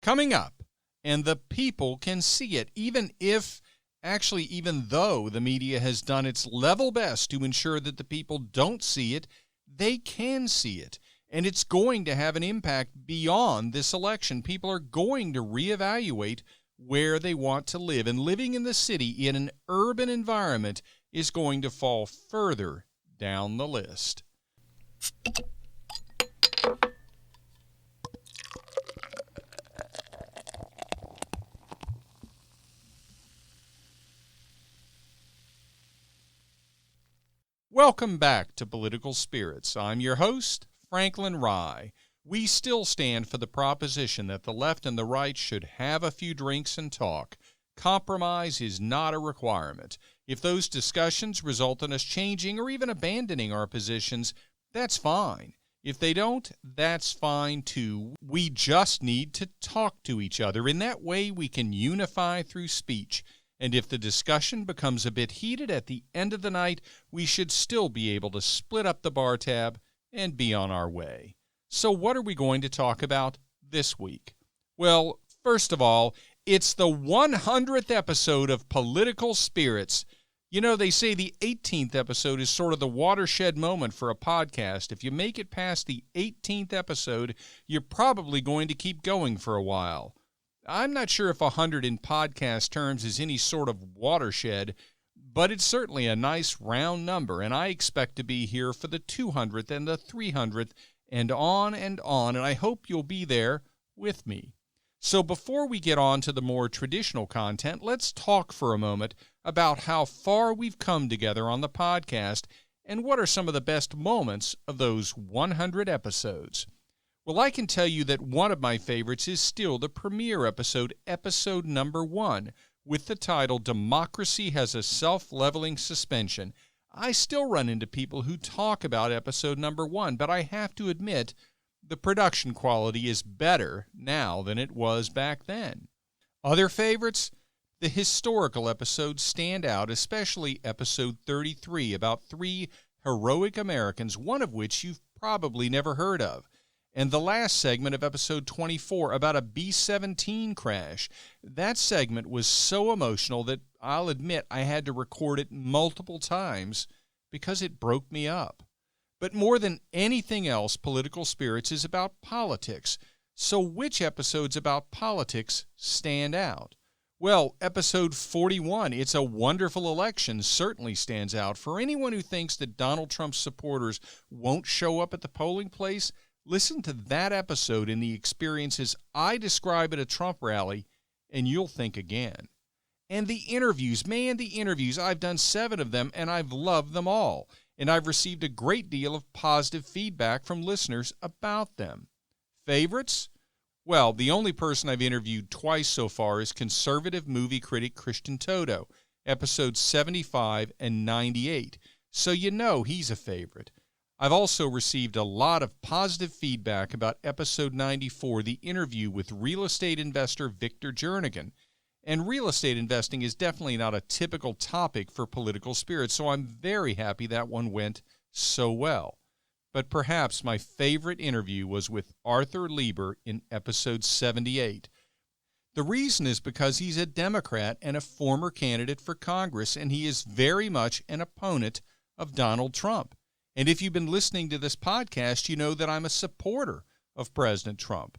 coming up, and the people can see it, even though the media has done its level best to ensure that the people don't see it, they can see it. And it's going to have an impact beyond this election. People are going to reevaluate where they want to live. And living in the city in an urban environment is going to fall further down the list. Welcome back to Political Spirits. I'm your host, Franklin Rye. We still stand for the proposition that the left and the right should have a few drinks and talk. Compromise is not a requirement. If those discussions result in us changing or even abandoning our positions, that's fine. If they don't, that's fine too. We just need to talk to each other. In that way, we can unify through speech. And if the discussion becomes a bit heated at the end of the night, we should still be able to split up the bar tab and be on our way. So what are we going to talk about this week? Well, first of all, it's the 100th episode of Political Spirits. You know, they say the 18th episode is sort of the watershed moment for a podcast. If you make it past the 18th episode, you're probably going to keep going for a while. I'm not sure if 100 in podcast terms is any sort of watershed, but it's certainly a nice round number, and I expect to be here for the 200th and the 300th and on, and I hope you'll be there with me. So before we get on to the more traditional content, let's talk for a moment about how far we've come together on the podcast and what are some of the best moments of those 100 episodes. Well, I can tell you that one of my favorites is still the premiere episode, episode number 1, with the title, Democracy Has a Self-Leveling Suspension. I still run into people who talk about episode number 1, but I have to admit the production quality is better now than it was back then. Other favorites? The historical episodes stand out, especially episode 33, about 3 heroic Americans, one of which you've probably never heard of. And the last segment of episode 24 about a B-17 crash. That segment was so emotional that I'll admit I had to record it multiple times because it broke me up. But more than anything else, Political Spirits is about politics. So which episodes about politics stand out? Well, episode 41, It's a Wonderful Election, certainly stands out. For anyone who thinks that Donald Trump's supporters won't show up at the polling place, listen to that episode and the experiences I describe at a Trump rally, and you'll think again. And the interviews, I've done 7 of them, and I've loved them all. And I've received a great deal of positive feedback from listeners about them. Favorites? Well, the only person I've interviewed twice so far is conservative movie critic Christian Toto, episodes 75 and 98. So you know he's a favorite. I've also received a lot of positive feedback about episode 94, the interview with real estate investor Victor Jernigan. And real estate investing is definitely not a typical topic for Political Spirits, so I'm very happy that one went so well. But perhaps my favorite interview was with Arthur Lieber in episode 78. The reason is because he's a Democrat and a former candidate for Congress, and he is very much an opponent of Donald Trump. And if you've been listening to this podcast, you know that I'm a supporter of President Trump.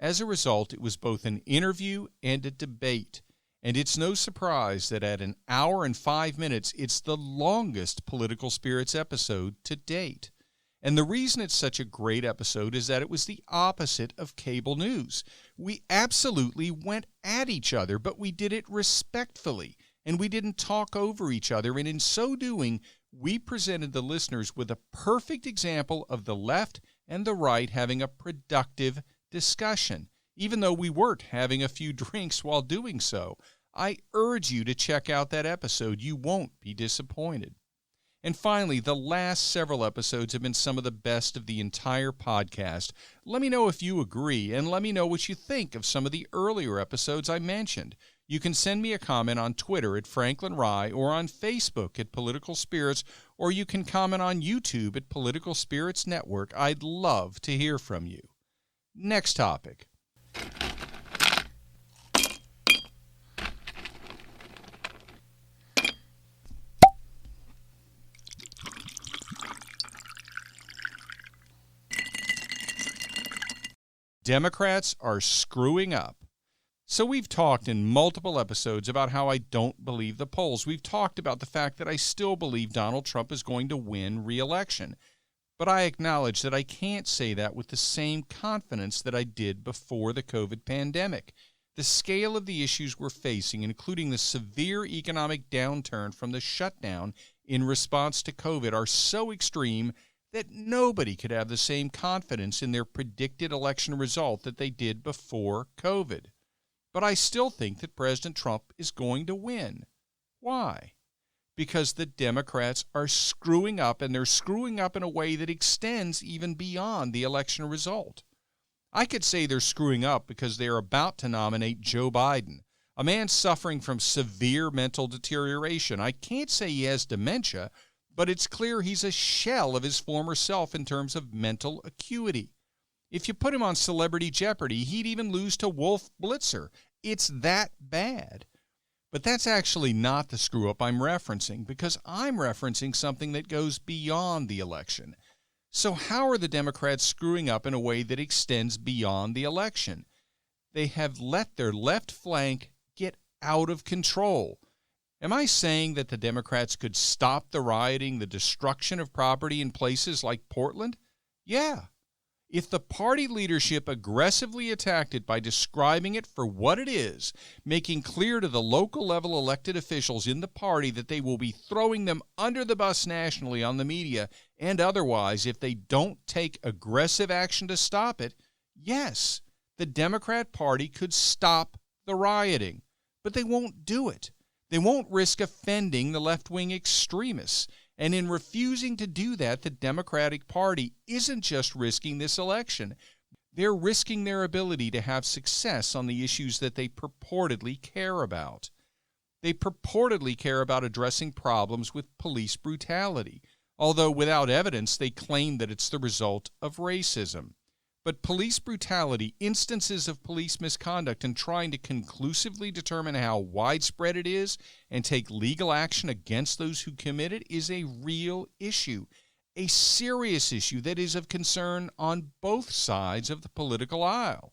As a result, it was both an interview and a debate. And it's no surprise that at 1 hour and 5 minutes, it's the longest Political Spirits episode to date. And the reason it's such a great episode is that it was the opposite of cable news. We absolutely went at each other, but we did it respectfully, and we didn't talk over each other. And in so doing, we presented the listeners with a perfect example of the left and the right having a productive discussion, even though we weren't having a few drinks while doing so. I urge you to check out that episode. You won't be disappointed. And finally, the last several episodes have been some of the best of the entire podcast. Let me know if you agree, and let me know what you think of some of the earlier episodes I mentioned. You can send me a comment on Twitter at Franklin Rye or on Facebook at Political Spirits, or you can comment on YouTube at Political Spirits Network. I'd love to hear from you. Next topic. Democrats are screwing up. So we've talked in multiple episodes about how I don't believe the polls. We've talked about the fact that I still believe Donald Trump is going to win re-election. But I acknowledge that I can't say that with the same confidence that I did before the COVID pandemic. The scale of the issues we're facing, including the severe economic downturn from the shutdown in response to COVID, are so extreme that nobody could have the same confidence in their predicted election result that they did before COVID. But I still think that President Trump is going to win. Why? Because the Democrats are screwing up, and they're screwing up in a way that extends even beyond the election result. I could say they're screwing up because they're about to nominate Joe Biden, a man suffering from severe mental deterioration. I can't say he has dementia, but it's clear he's a shell of his former self in terms of mental acuity. If you put him on Celebrity Jeopardy, he'd even lose to Wolf Blitzer. It's that bad. But that's actually not the screw-up I'm referencing, because I'm referencing something that goes beyond the election. So how are the Democrats screwing up in a way that extends beyond the election? They have let their left flank get out of control. Am I saying that the Democrats could stop the rioting, the destruction of property in places like Portland? Yeah. If the party leadership aggressively attacked it by describing it for what it is, making clear to the local level elected officials in the party that they will be throwing them under the bus nationally on the media and otherwise if they don't take aggressive action to stop it, yes, the Democrat Party could stop the rioting. But they won't do it. They won't risk offending the left-wing extremists. And in refusing to do that, the Democratic Party isn't just risking this election. They're risking their ability to have success on the issues that they purportedly care about. They purportedly care about addressing problems with police brutality, although without evidence they claim that it's the result of racism. But police brutality, instances of police misconduct, and trying to conclusively determine how widespread it is and take legal action against those who commit it is a real issue, a serious issue that is of concern on both sides of the political aisle.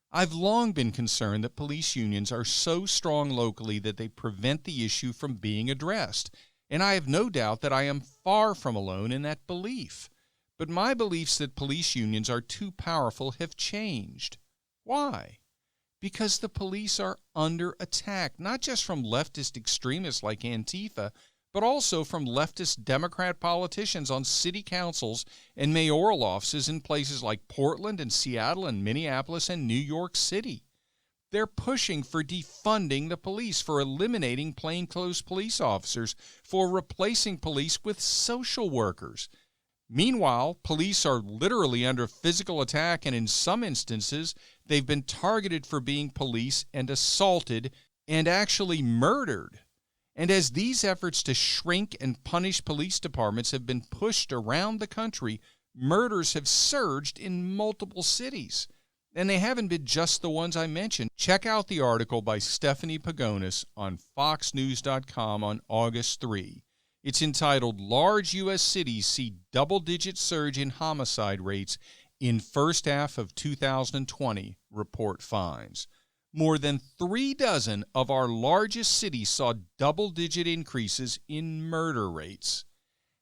I've long been concerned that police unions are so strong locally that they prevent the issue from being addressed, and I have no doubt that I am far from alone in that belief. But my beliefs that police unions are too powerful have changed. Why? Because the police are under attack, not just from leftist extremists like Antifa, but also from leftist Democrat politicians on city councils and mayoral offices in places like Portland and Seattle and Minneapolis and New York City. They're pushing for defunding the police, for eliminating plainclothes police officers, for replacing police with social workers. Meanwhile, police are literally under physical attack, and in some instances, they've been targeted for being police and assaulted and actually murdered. And as these efforts to shrink and punish police departments have been pushed around the country, murders have surged in multiple cities. And they haven't been just the ones I mentioned. Check out the article by Stephanie Pagonis on foxnews.com on August 3. It's entitled, "Large U.S. Cities See Double-Digit Surge in Homicide Rates in First Half of 2020, Report Finds." More than 36 of our largest cities saw double-digit increases in murder rates.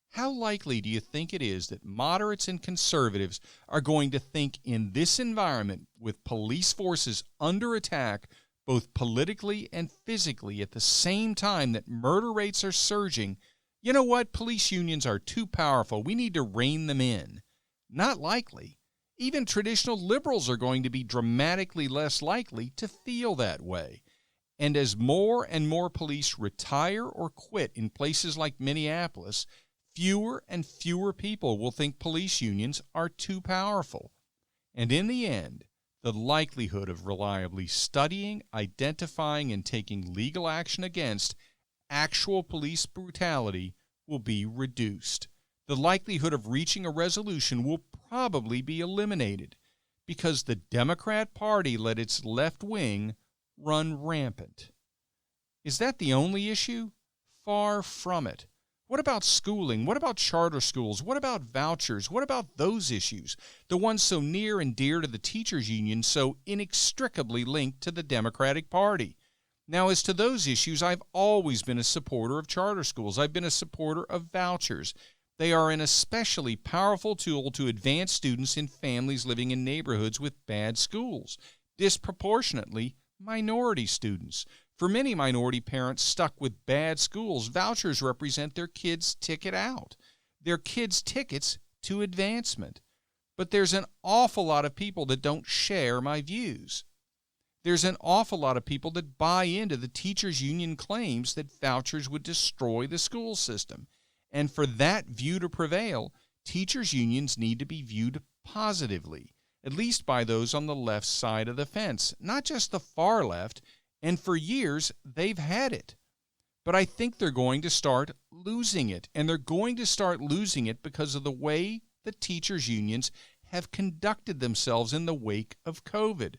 How likely do you think it is that moderates and conservatives are going to think in this environment, with police forces under attack both politically and physically at the same time that murder rates are surging, you know what, police unions are too powerful, we need to rein them in? Not likely. Even traditional liberals are going to be dramatically less likely to feel that way. And as more and more police retire or quit in places like Minneapolis, fewer and fewer people will think police unions are too powerful. And in the end, the likelihood of reliably studying, identifying, and taking legal action against actual police brutality will be reduced. The likelihood of reaching a resolution will probably be eliminated because the Democrat Party let its left wing run rampant. Is that the only issue? Far from it. What about schooling? What about charter schools? What about vouchers? What about those issues? The ones so near and dear to the teachers' union, so inextricably linked to the Democratic Party. Now, as to those issues, I've always been a supporter of charter schools. I've been a supporter of vouchers. They are an especially powerful tool to advance students in families living in neighborhoods with bad schools, disproportionately minority students. For many minority parents stuck with bad schools, vouchers represent their kids' ticket out, their kids' tickets to advancement. But there's an awful lot of people that don't share my views. There's an awful lot of people that buy into the teachers' union claims that vouchers would destroy the school system. And for that view to prevail, teachers' unions need to be viewed positively, at least by those on the left side of the fence, not just the far left. And for years, they've had it. But I think they're going to start losing it. And they're going to start losing it because of the way the teachers' unions have conducted themselves in the wake of COVID.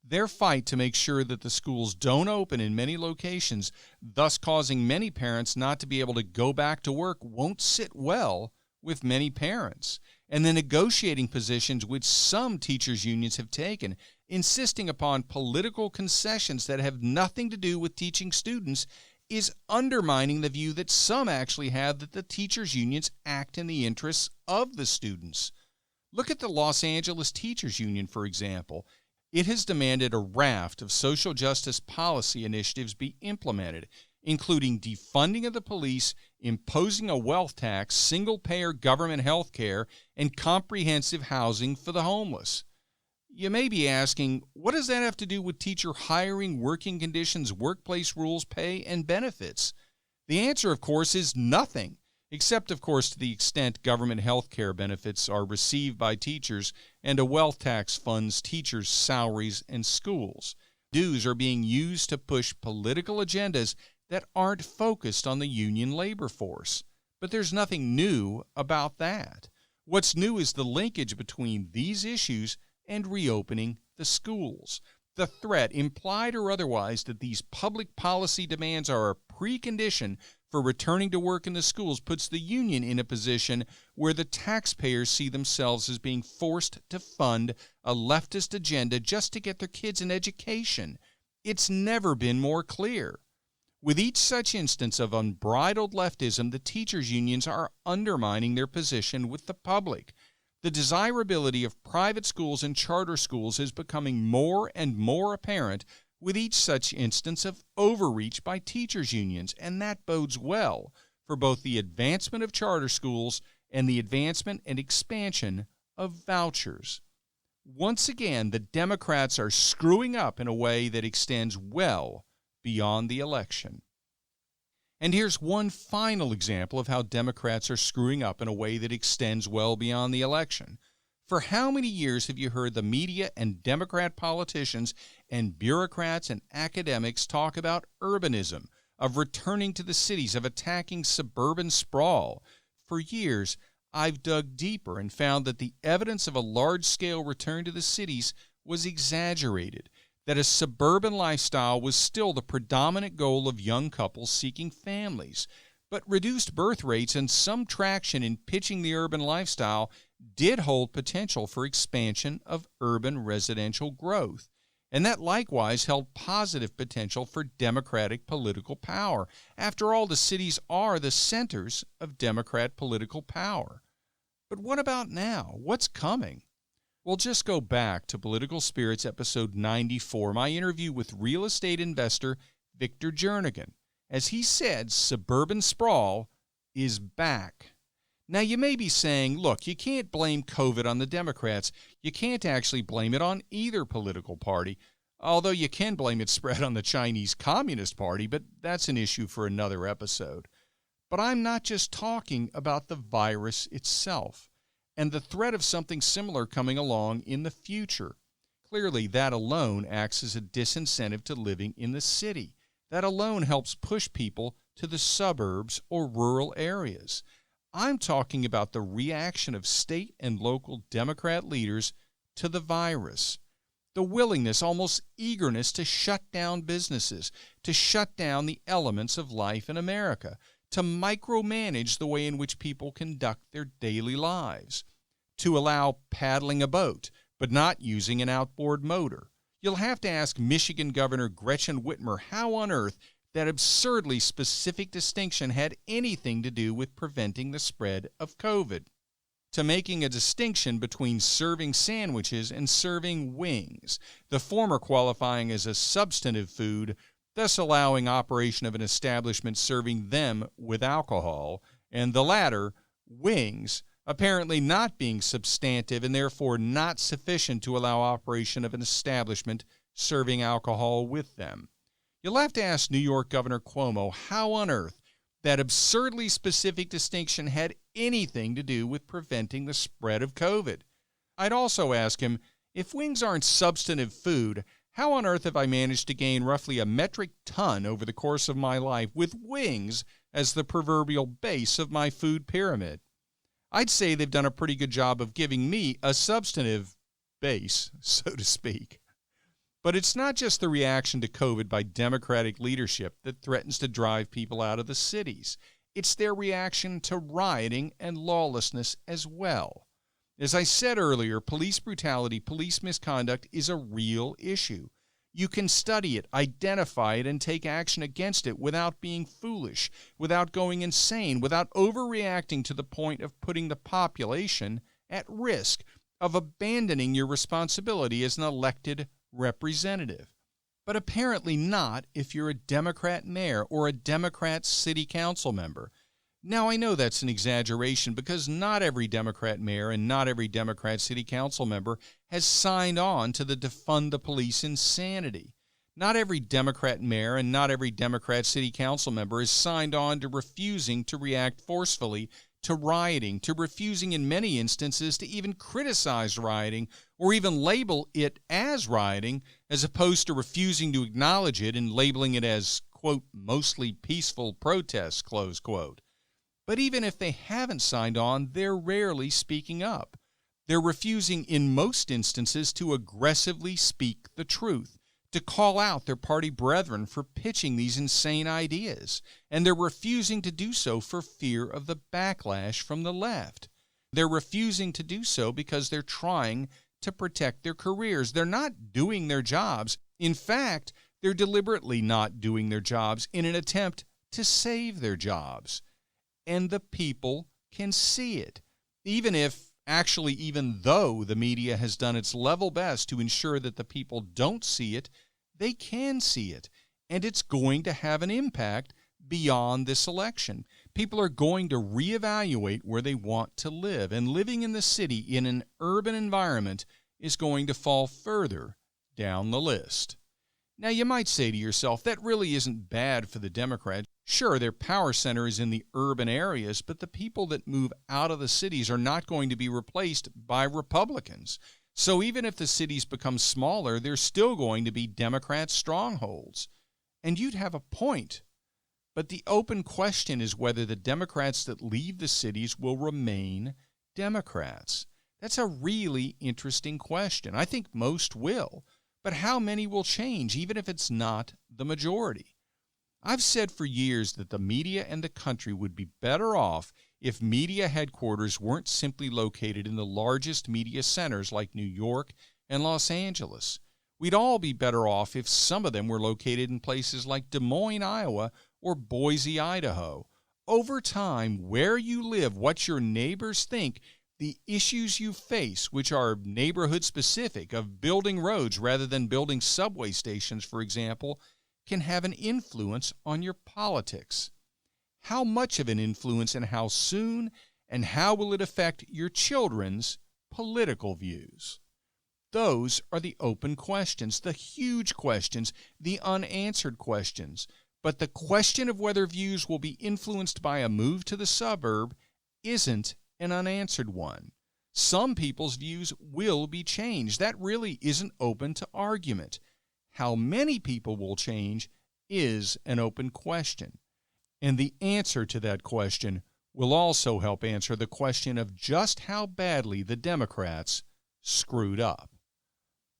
Their fight to make sure that the schools don't open in many locations, thus causing many parents not to be able to go back to work, won't sit well with many parents. And the negotiating positions which some teachers' unions have taken, insisting upon political concessions that have nothing to do with teaching students, is undermining the view that some actually have that the teachers' unions act in the interests of the students. Look at the Los Angeles Teachers Union, for example. It has demanded a raft of social justice policy initiatives be implemented, including defunding of the police, imposing a wealth tax, single-payer government health care, and comprehensive housing for the homeless. You may be asking, what does that have to do with teacher hiring, working conditions, workplace rules, pay, and benefits? The answer, of course, is nothing, except, of course, to the extent government health care benefits are received by teachers and a wealth tax funds teachers' salaries and schools. Dues are being used to push political agendas that aren't focused on the union labor force. But there's nothing new about that. What's new is the linkage between these issues and reopening the schools. The threat, implied or otherwise, that these public policy demands are a precondition for returning to work in the schools puts the union in a position where the taxpayers see themselves as being forced to fund a leftist agenda just to get their kids an education. It's never been more clear. With each such instance of unbridled leftism, the teachers' unions are undermining their position with the public. The desirability of private schools and charter schools is becoming more and more apparent with each such instance of overreach by teachers' unions, and that bodes well for both the advancement of charter schools and the advancement and expansion of vouchers. Once again, the Democrats are screwing up in a way that extends well beyond the election. And here's one final example of how Democrats are screwing up in a way that extends well beyond the election. For how many years have you heard the media and Democrat politicians and bureaucrats and academics talk about urbanism, of returning to the cities, of attacking suburban sprawl? For years, I've dug deeper and found that the evidence of a large-scale return to the cities was exaggerated, that a suburban lifestyle was still the predominant goal of young couples seeking families. But reduced birth rates and some traction in pitching the urban lifestyle did hold potential for expansion of urban residential growth. And that likewise held positive potential for Democratic political power. After all, the cities are the centers of Democrat political power. But what about now? What's coming? Well, just go back to Political Spirits episode 94, my interview with real estate investor Victor Jernigan. As he said, suburban sprawl is back. Now, you may be saying, look, you can't blame COVID on the Democrats. You can't actually blame it on either political party, although you can blame its spread on the Chinese Communist Party, but that's an issue for another episode. But I'm not just talking about the virus itself and the threat of something similar coming along in the future. Clearly, that alone acts as a disincentive to living in the city. That alone helps push people to the suburbs or rural areas. I'm talking about the reaction of state and local Democrat leaders to the virus. The willingness, almost eagerness, to shut down businesses, to shut down the elements of life in America, to micromanage the way in which people conduct their daily lives, to allow paddling a boat but not using an outboard motor. You'll have to ask Michigan Governor Gretchen Whitmer how on earth that absurdly specific distinction had anything to do with preventing the spread of COVID, to making a distinction between serving sandwiches and serving wings, the former qualifying as a substantive food, thus allowing operation of an establishment serving them with alcohol, and the latter, wings, apparently not being substantive and therefore not sufficient to allow operation of an establishment serving alcohol with them. You'll have to ask New York Governor Cuomo how on earth that absurdly specific distinction had anything to do with preventing the spread of COVID. I'd also ask him, if wings aren't substantive food, how on earth have I managed to gain roughly a metric ton over the course of my life with wings as the proverbial base of my food pyramid? I'd say they've done a pretty good job of giving me a substantive base, so to speak. But it's not just the reaction to COVID by Democratic leadership that threatens to drive people out of the cities. It's their reaction to rioting and lawlessness as well. As I said earlier, police brutality, police misconduct is a real issue. You can study it, identify it, and take action against it without being foolish, without going insane, without overreacting to the point of putting the population at risk, of abandoning your responsibility as an elected representative. But apparently not if you're a Democrat mayor or a Democrat city council member. Now, I know that's an exaggeration because not every Democrat mayor and not every Democrat city council member has signed on to the defund the police insanity. Not every Democrat mayor and not every Democrat city council member has signed on to refusing to react forcefully to rioting, to refusing in many instances to even criticize rioting or even label it as rioting, as opposed to refusing to acknowledge it and labeling it as, quote, mostly peaceful protests, close quote. But even if they haven't signed on, they're rarely speaking up. They're refusing in most instances to aggressively speak the truth, to call out their party brethren for pitching these insane ideas, and they're refusing to do so for fear of the backlash from the left. They're refusing to do so because they're trying to protect their careers. They're not doing their jobs. In fact, they're deliberately not doing their jobs in an attempt to save their jobs. And the people can see it, even though the media has done its level best to ensure that the people don't see it, they can see it, and it's going to have an impact beyond this election. People are going to reevaluate where they want to live, and living in the city in an urban environment is going to fall further down the list. Now, you might say to yourself, that really isn't bad for the Democrats. Sure, their power center is in the urban areas, but the people that move out of the cities are not going to be replaced by Republicans. So even if the cities become smaller, there's still going to be Democrat strongholds. And you'd have a point. But the open question is whether the Democrats that leave the cities will remain Democrats. That's a really interesting question. I think most will. But how many will change, even if it's not the majority? I've said for years that the media and the country would be better off if media headquarters weren't simply located in the largest media centers like New York and Los Angeles. We'd all be better off if some of them were located in places like Des Moines, Iowa, or Boise, Idaho. Over time, where you live, what your neighbors think, the issues you face, which are neighborhood-specific, of building roads rather than building subway stations, for example, can have an influence on your politics. How much of an influence and how soon, and how will it affect your children's political views? Those are the open questions, the huge questions, the unanswered questions. But the question of whether views will be influenced by a move to the suburb isn't an unanswered one. Some people's views will be changed. That really isn't open to argument. How many people will change is an open question. And the answer to that question will also help answer the question of just how badly the Democrats screwed up.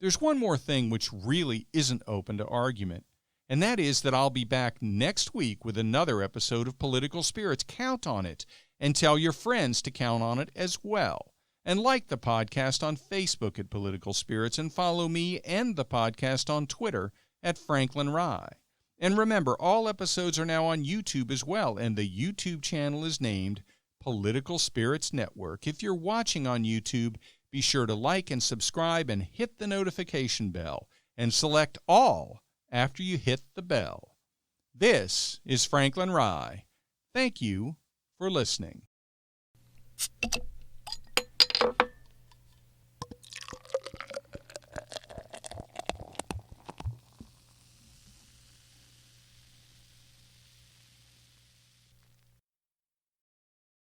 There's one more thing which really isn't open to argument. and that is that I'll be back next week with another episode of Political Spirits. Count on it, and tell your friends to count on it as well. And like the podcast on Facebook at Political Spirits, and follow me and the podcast on Twitter at Franklin Rye. And remember, all episodes are now on YouTube as well, and the YouTube channel is named Political Spirits Network. If you're watching on YouTube, be sure to like and subscribe and hit the notification bell, and select all after you hit the bell. This is Franklin Rye. Thank you for listening.